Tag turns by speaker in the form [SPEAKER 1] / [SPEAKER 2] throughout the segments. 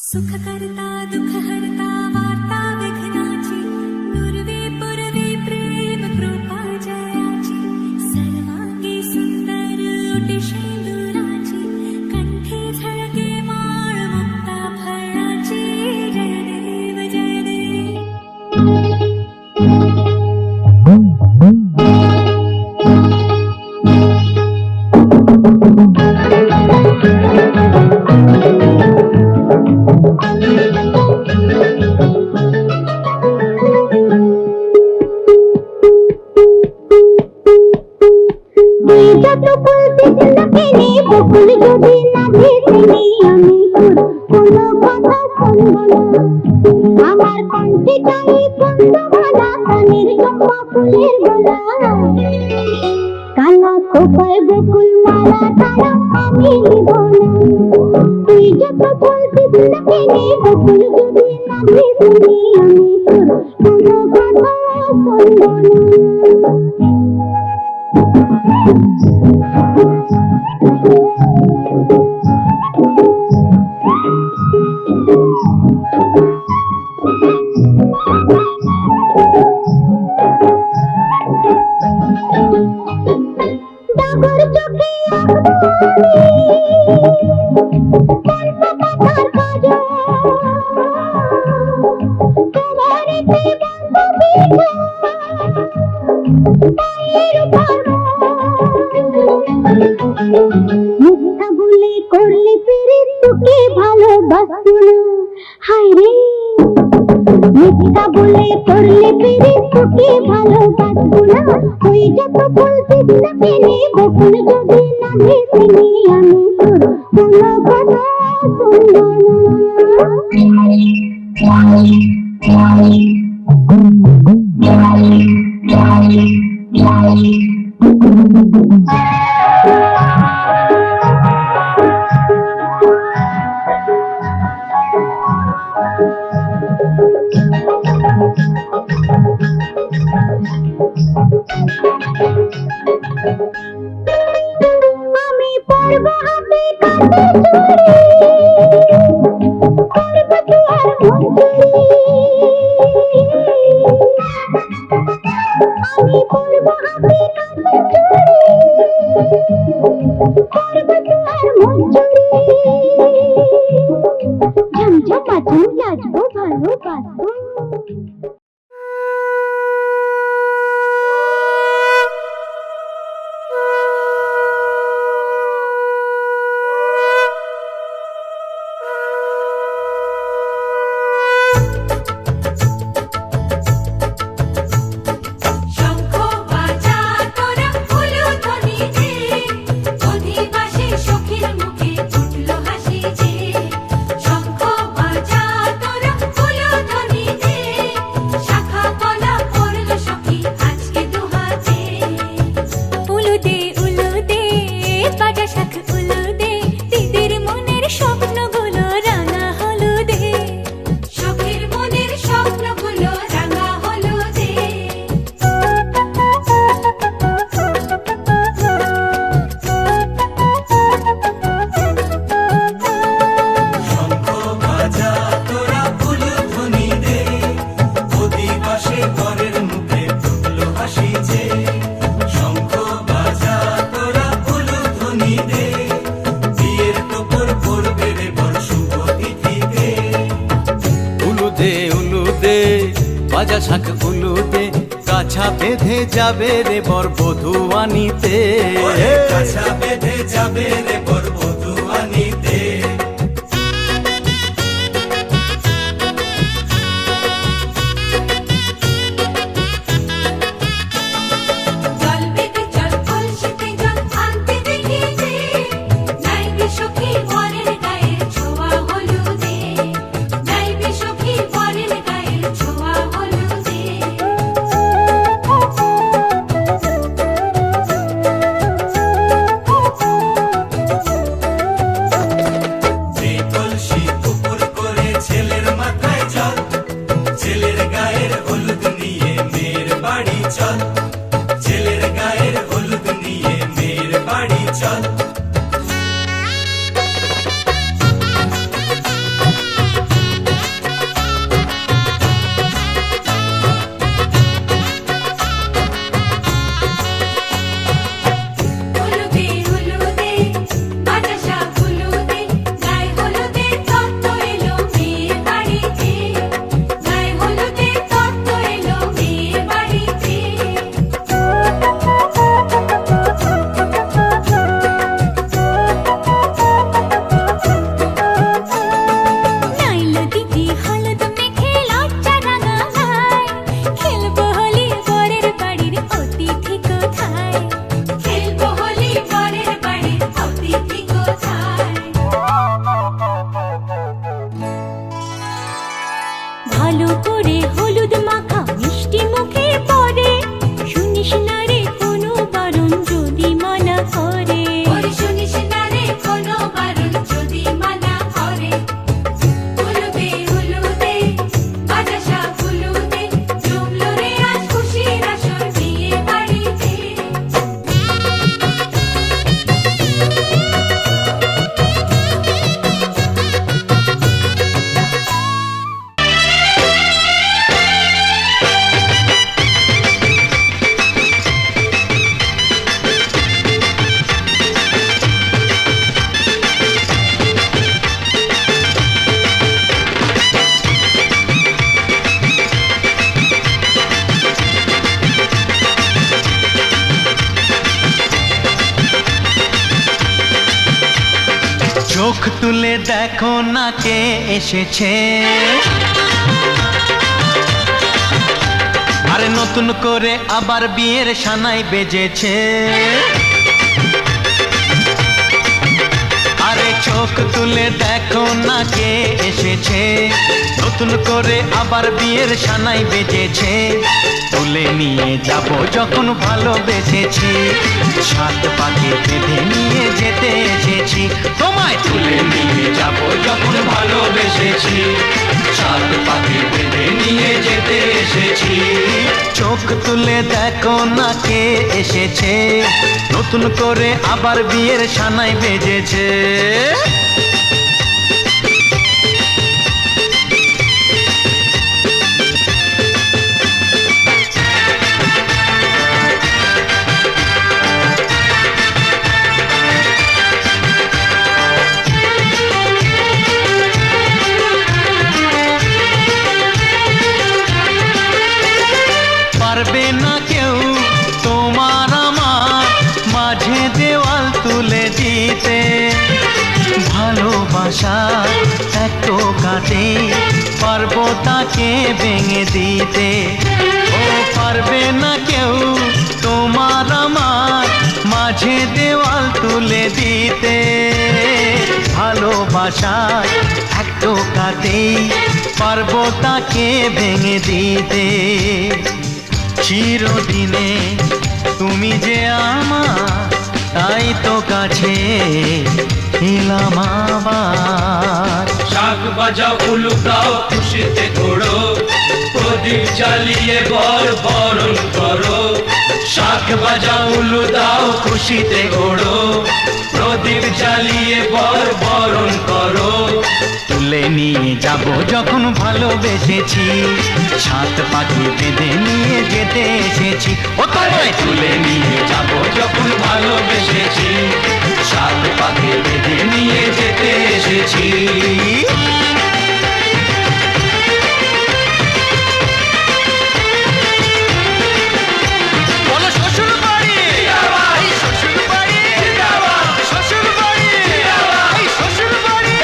[SPEAKER 1] सुख करता दुख हरता वार्ता विघ्नाची पूर्वे पूर्वे प्रेम कृपा जयाची सर्वांगी सुंदर ओटी शेंदुराची कंठी झळके माळ मुक्ता फळाची जय देव जय देव। বকুল যদি না ভেসেনি আমি তোর কোনো কথা শুনবো না। আমার কণ্ঠে চাই কুন্দমালা কানের জম্মা ফুলের গলা। কালা খোপায় বকুল মালা তারা আমি নিব না। তুই যত বলতিস না কেনে বকুল যদি না ভেসেনি আমি তোর কোনো কথা শুনবো না। ডাগর চোখে মিথ্যা বলে করলে ফিরে তোকে ভালোবাসবো না। হায় রে মিথ্যা বলে করলে ফিরে তোকে ভালোবাসবো না। ওই যত বলতিস না কেনে বকুল যদি না ভেসেনি আমি তোর কোনো কথা শুনবো না। আমি পড়ব হাতে কাটে চুরি করব তোমার মঞ্জুরি। আমি পড়ব হাতে কাটে চুরি করব তোমার মঞ্জুরি। ঝমঝমাঝম নাচবো ভালোবাসবো।
[SPEAKER 2] বাজা শাঁখ উলু দে কাছা বেঁধে যাবে রে বর বধূ আনিতে। কাছা বেঁধে যাবে রে বর বধূ আনিতে।
[SPEAKER 1] ভালো করে হলুদ মাখা মিষ্টি মুখে পড়ে, শুনিস না রে কোনো বারণ যদি মানা করে।
[SPEAKER 3] ওরে শুনিস না রে কোনো বারণ যদি মানা করে। হলুদে হলুদে বাজা শাক হলুদে, জমলো রে আজ খুশির আসর বিয়ে বাড়িতে।
[SPEAKER 2] চোখ তুলে দেখো না কে এসেছে, আরে নতুন করে আবার বিয়ের সানাই বেজেছে। আরে চোখ তুলে দেখো না কে এসেছে, নতুন করে আবার বিয়ের সানাই বেজেছে। তুলে নিয়ে যাব যখন ভালোবেসেছি, সাত পাকে বেঁধে নিয়ে যেতে এসেছি। তোমায় তুলে নিয়ে যাব যখন ভালোবেসেছি, সাত পাকে বেঁধে নিয়ে যেতে এসেছি। চোখ তুলে দেখো না কে এসেছে, নতুন করে আবার বিয়ের সানাই বেজেছে। পারবে না কেউ তোমার আমার মাঝে দেওয়াল তুলে দিতে, ভালোবাসা এত কাটে পারবো তাকে ভেঙে দিতে। ও পারবে না কেউ তোমার আমার মাঝে দেওয়াল তুলে দিতে, ভালোবাসা এত কাটে পারবো তাকে ভেঙে দিতে। চিরদিনে তুমি যে আমার, তাই তো কাছে এলাম আবার।
[SPEAKER 4] শাক বাজাও উলুকাও খুশিতে ঘোড়ো, প্রদীপ জ্বালিয়ে বরণ করো। শাক বাজাও উলু দাও খুশিতে ঘোড়ো, প্রদীপ জ্বালিয়ে বরণ করো।
[SPEAKER 2] তুলে নিয়ে যাব যখন ভালোবেসেছি, সাত পাখি বেঁধে নিয়ে যেতে এসেছি। ও তোমায়
[SPEAKER 4] তুলে নিয়ে যাব যখন ভালোবেসেছি, সাত পাকে বেঁধে নিয়ে যেতে এসেছি।
[SPEAKER 2] বলো শ্বশুর বাড়ি, এই শ্বশুর বাড়ি, শ্বশুর বাড়ি, এই শ্বশুর বাড়ি।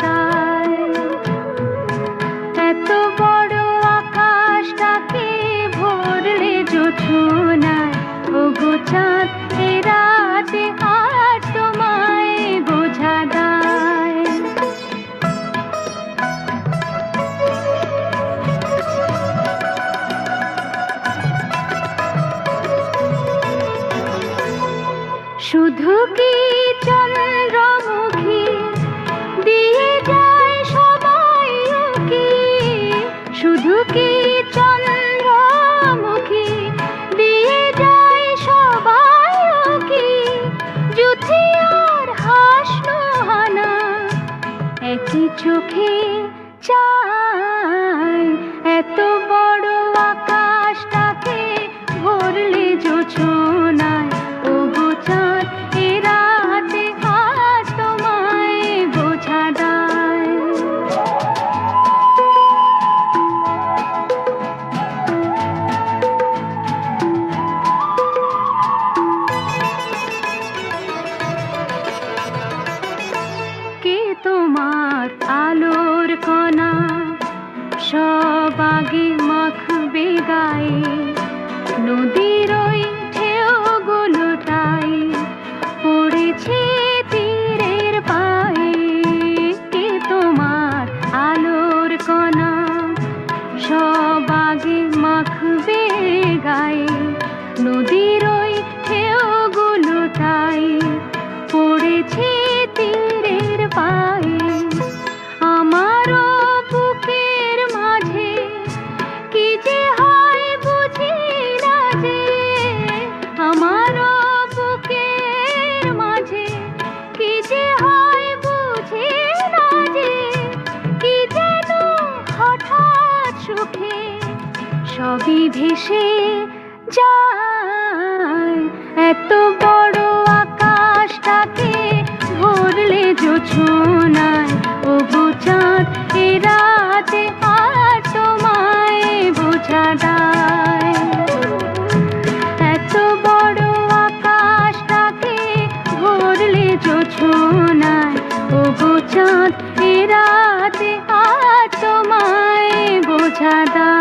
[SPEAKER 1] বোঝাদায়। এত বড় আকাশটাকে ভরলে জোছনায়, ওগো চাঁদ এ রাতে আর তোমায় বোঝাদায়। শুধু কি চন্দ্রমুখী দিয়ে যায় সবাই কি, শুধু কি চন্দ্রমুখী দিয়ে যায় সবাই কি, যুথি আর হাসনো হানা একই চোখে চায়। এত বড় আকাশটাকে ভরলে জোছনায়, ওগো চাঁদ এ রাতে আজ তোমায় বোঝাদায়। কে তোমার আলোর কণা সব আগে মাখবে গায়ে, নদীর ওই ঢেউগুলোটাই পড়েছে তীরের পায়ে। কে তোমার আলোর কণা সব আগে মাখবে গায়ে, নদীর ওই ঢেউগুলোটাই পড়েছে তীরের পায়ে। আমারও বুকের মাঝে কি যে হয় বুঝি না যে, আমারও বুকের মাঝে কি যে হয় বুঝি না যে, কি যেন হঠাৎ সুখে সবই ভেসে যায়। এত বড় আকাশটাকে ভরলে জোছনায়, ওগো চাঁদ এ রাতে আর তোমায় বোঝাদায়। এত বড় আকাশটাকে ভরলে জোছনায়, ওগো চাঁদ এ রাতে আর তোমায় বোঝাদায়।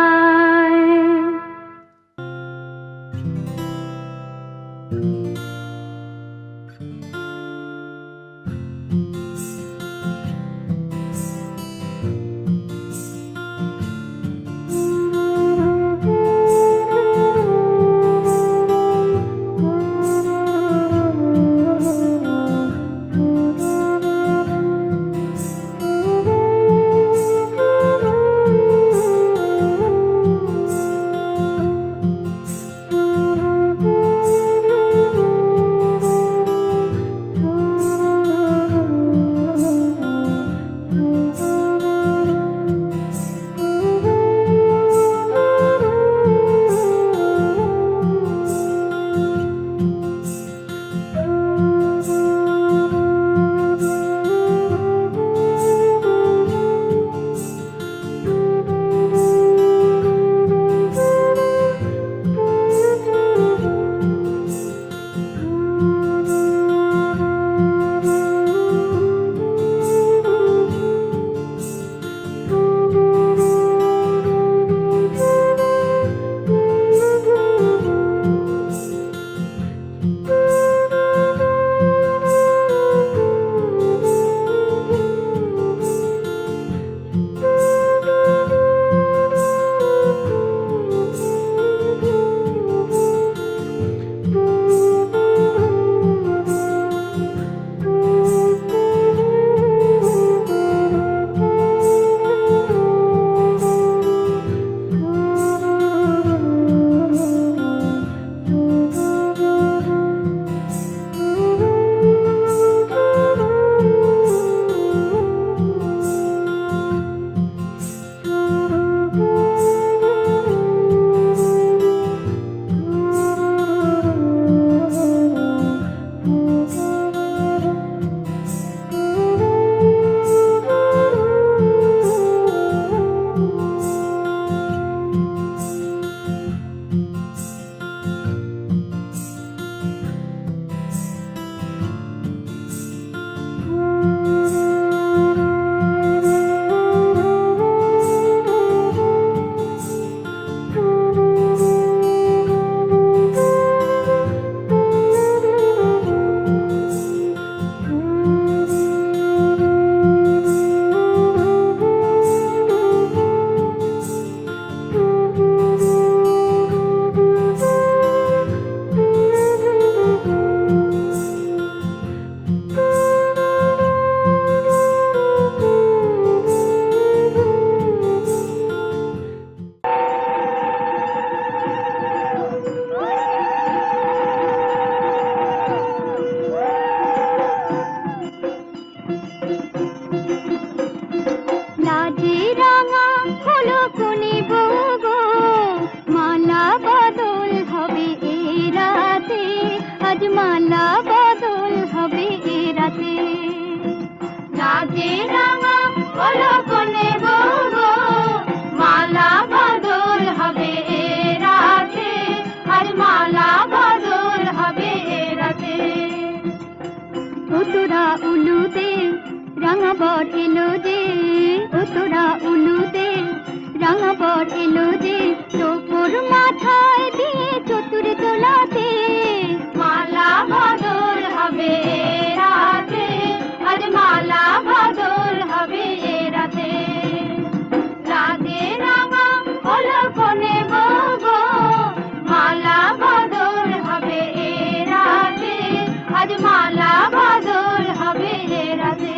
[SPEAKER 1] হলো কোনে বউ গো, মালা বদল হবে এ রাতে, আজ মালা বদল হবে এ রাতে। রাতে রাঙা হলো কোনে বউ গো, মালা বদল হবে এ রাতে, আজ মালা বদল হবে এ রাতে। ও তোরা উলুতে রাঙা বট এলো যে, ও তোরা উলুতে রাঙা বট এলো যে, তোর মাথায় দিয়ে চতুর দোলাতে, মালা বদল হবে এ রাতে, আজ মালা বদল হবে এ রাতে। রাতে রাঙা হলো কোনে বউ গো, মালা বদল হবে এ রাতে, আজ মালা বদল হবে এ রাতে।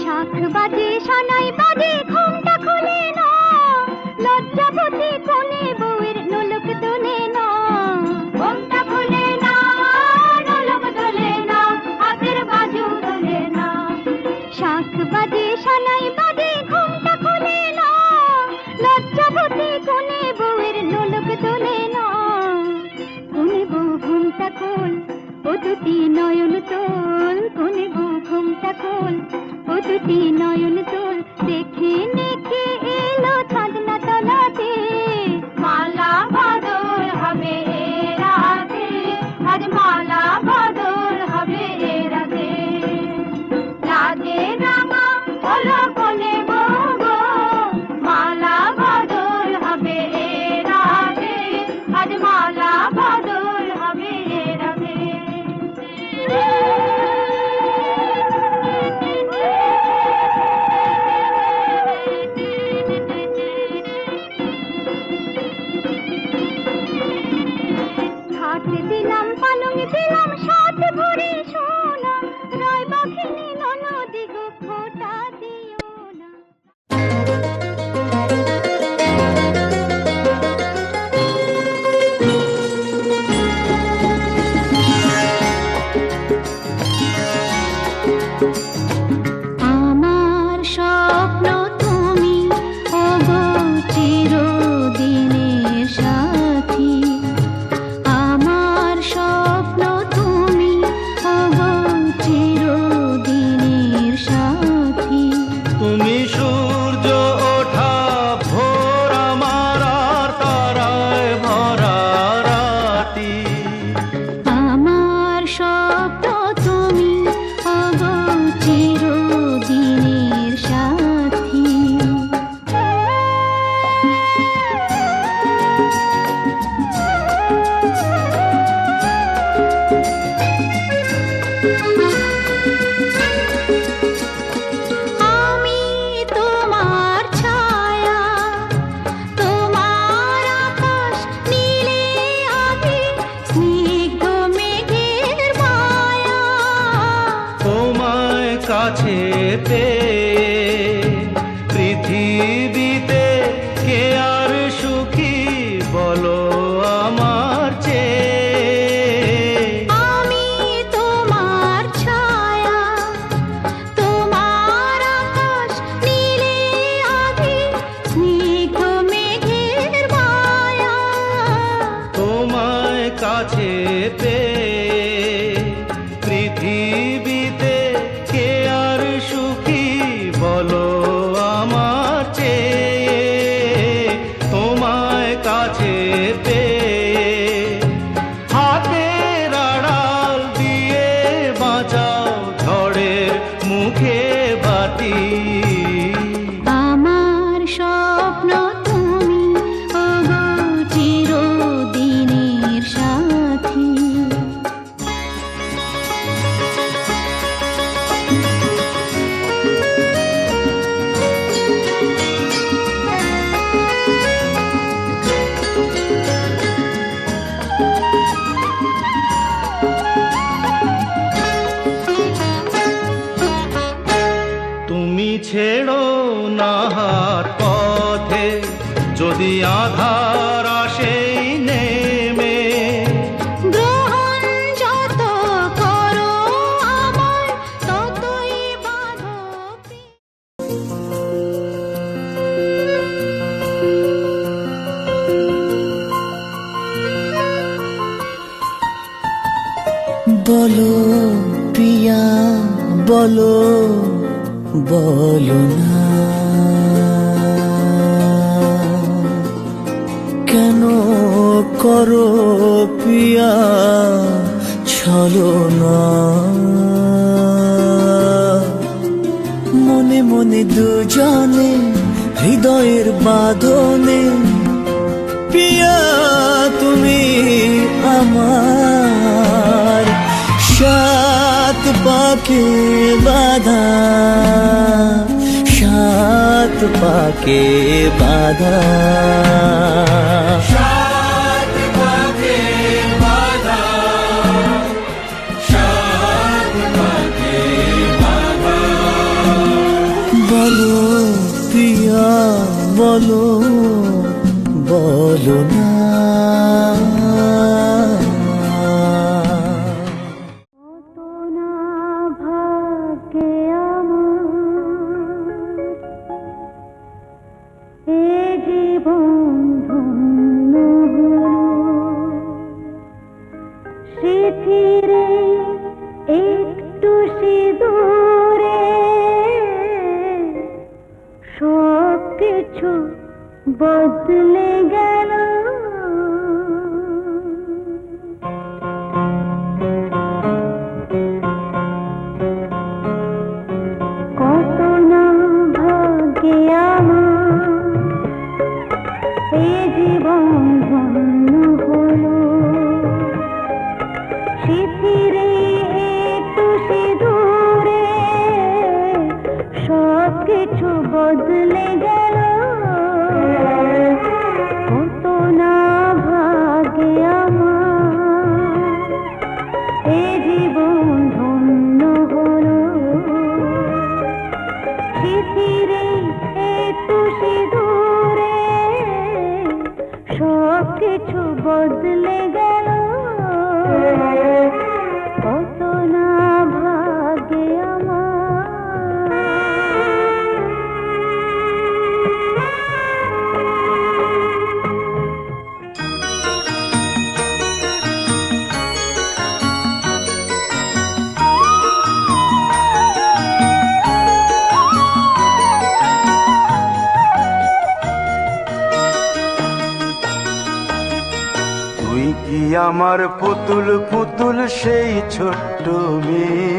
[SPEAKER 1] শাখ বাজে সানাই বাজে ঘুমটা খুলে না, লজ্জাবতী কোনে বউয়ের নোলক তোলে না, ঘুমটা খুলে না, নোলক তোলে না, হাতের বাজু তোলে না। শাখ বাজে সানাই বাজে ঘুমটা খুলে না, লজ্জাবতী কোনে বউয়ের নোলক তোলে না। কোনে বউ ঘুমটা খোল, ও দুটি নয়ন তোল, কোনে বউ ঘুমটা খোল, ও দুটি নয়ন তোল, দেখে নেকে এলো চাঁদনা তলাতে, মালা বদল হবে এ রাতে, আজ মালা বদল হবে এ রাতে। রাতে রাঙা হলো কোনে বউ গো, মালা বদল হবে এ রাতে, আজ মালা বদল হবে এ রাতে। খাট দিলাম পালং দিলাম সাত ভরি সোনা, রায় বাঘিনী ননদি গো খোটা দিও না। আমার স্বপ্ন তুমি ওগো চিরদিনের সাথী, আমার স্বপ্ন তুমি ওগো চিরদিনের সাথী।
[SPEAKER 2] তুমি সূর্য ওঠা ভোর আমার আর তারায় ভরা রাতি,
[SPEAKER 1] আমার স্বপ্ন তুমি ওগো চিরদিনের সাথী। আমি তোমার ছায়া, তোমার আকাশ নীলে আভি, স্নিগ্ধ মেঘের মায়া।
[SPEAKER 2] তোমায় কাছে পেয়ে পৃথিবীতে কে আর সুখী বলো আমার চেয়ে।
[SPEAKER 1] আমি তোমার ছায়া, তোমার আকাশ নীলে আভি, স্নিগ্ধ মেঘের মায়া।
[SPEAKER 2] তোমায় কাছে পেয়ে পৃথিবীতে কে আর সুখী বলো আমার চেয়ে। তোমায় কাছে পেয়ে হাতের আড়াল দিয়ে বাঁচাও ঝড়ের মুখে বাতি।
[SPEAKER 1] আমার স্বপ্ন তুমি ওগো চিরদিনের সাথী।
[SPEAKER 2] ছেড়ো না হাত পথে, যদি আধার
[SPEAKER 5] বলো বলো না কেন করো পিয়া ছলনা মনে মনে দুজনে হৃদয়ের বাঁধনে পিয়া তুমি আমার সাত পাকে বাঁধা সাত পাকে বাঁধা
[SPEAKER 4] সাত পাকে বাঁধা সাত পাকে বাঁধা
[SPEAKER 5] বলো প্রিয়া বলো বলো না
[SPEAKER 1] কত না ভাগ্যে আমার এ জীবন ধন্য হলো স্মৃতিরে একটু সিঁদুরে সব কিছু বদলে গেল কত না ভাগ্যে আমার এ জীবন ধন্য হলো স্মৃতিরে একটু সিঁদুরে সব কিছু বদলে গেল কত না ভাগ্যে আমার এ জীবন ধন্য হলো স্মৃতিরে একটু সিঁদুরে সব কিছু বদলে গেল কত না ভাগ্যে আমার
[SPEAKER 6] তুই কি আমার পুতুল পুতুল সেই ছোট্ট মেয়ে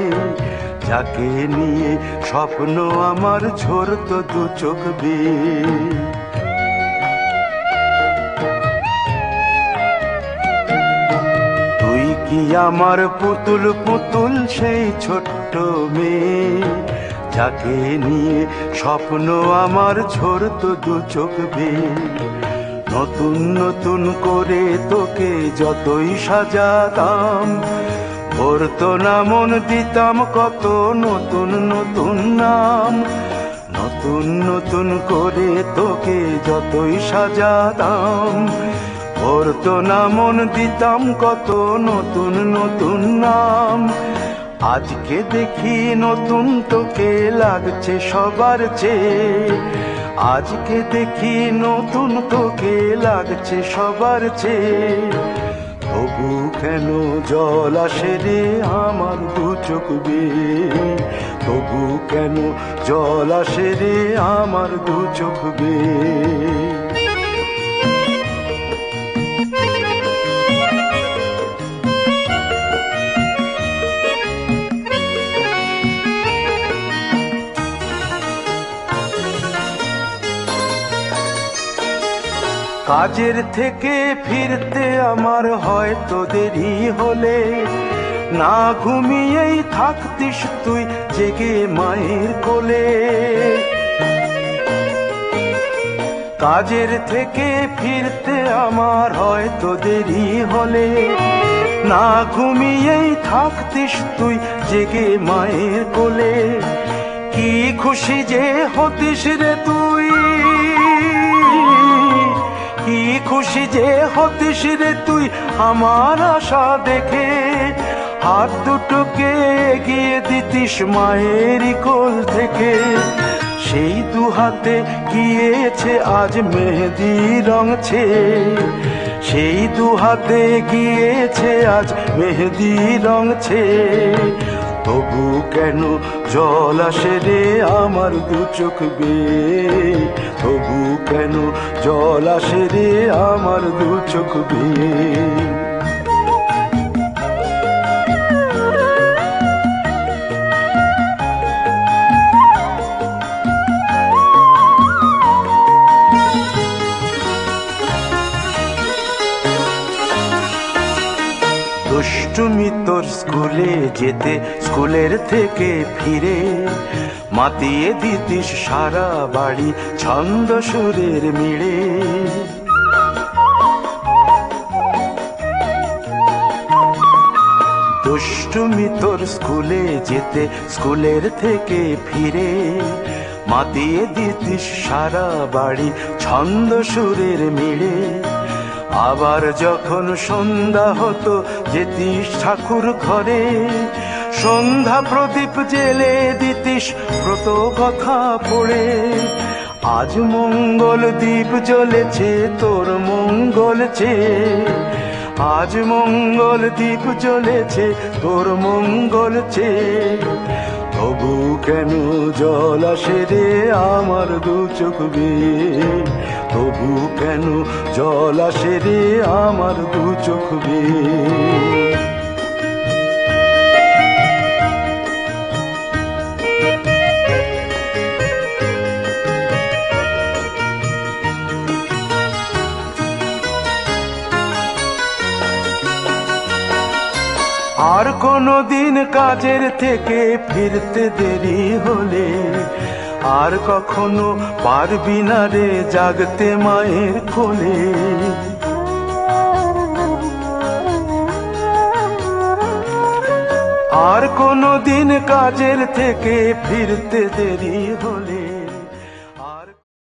[SPEAKER 6] যাকে নিয়ে স্বপ্ন আমার ঝরতো দু চোখ বেয়ে তুই কি আমার পুতুল পুতুল সেই ছোট্ট মেয়ে যাকে নিয়ে স্বপ্ন আমার ঝরতো দু চোখ বেয়ে নতুন নতুন করে তোকে যতই সাজাতাম ভরতো না মন দিতাম কত নতুন নতুন নাম নতুন নতুন করে তোকে যতই সাজাতাম ভরতো না মন দিতাম কত নতুন নতুন নাম আজকে দেখি নতুন তোকে লাগছে সবার চেয়ে আজকে দেখি নতুন তোকে লাগছে সবার চেয়ে তবু কেন জল আসে রে আমার দু চোখ বেয়ে তবু কেন জল আসে রে আমার দু চোখ বেয়ে কাজের থেকে ফিরতে আমার হয়তো দেরি হলে না ঘুমিয়েই থাকতিস তুই জেগে মায়ের কোলে কাজের থেকে ফিরতে আমার হয়তো দেরি হলে না ঘুমিয়েই থাকতিস তুই জেগে মায়ের কোলে কি খুশি যে হতিস রে তুই কি খুশি যে হতিস রে তুই আমার আশা দেখে হাত দুটোকে এগিয়ে দিতিস মায়েরই কোল থেকে সেই দু হাতে গিয়েছে আজ মেহেদি রং ছেয়ে সেই দু হাতে গিয়েছে আজ মেহেদি রং ছেয়ে তবু কেন জল আসে রে আমার দু চোখ বেয়ে, তবু কেন জল আসে রে আমার দু চোখ বেয়ে। দুষ্টুমি তোর স্কুলে যেতে, স্কুলের থেকে ফিরে মাতিয়ে দিতিস সারা বাড়ি ছন্দ সুরের মিড়ে। দুষ্টুমি তোর স্কুলে যেতে, স্কুলের থেকে ফিরে মাতিয়ে দিতিস সারা বাড়ি ছন্দ সুরের মিড়ে। আবার যখন সন্ধ্যা হতো যেতিস ঠাকুর ঘরে, সন্ধ্যা প্রদীপ জেলে দিতিস ব্রত কথা পড়ে। আজ মঙ্গল দ্বীপ জ্বলেছে তোর মঙ্গল চেয়ে, আজ মঙ্গল দ্বীপ জ্বলেছে তোর মঙ্গল চেয়ে। তবু কেন জল আসে রে আমার দু চোখ বেয়ে, তবু কেন জল আসে রে আমার দু চোখ বেয়ে। আর কোনো দিন কাজের থেকে ফিরতে দেরি হলে, আর কখনো পারবি না রে জাগতে মায়ের কোলে। আর কোনো দিন কাজের থেকে ফিরতে দেরি হলে,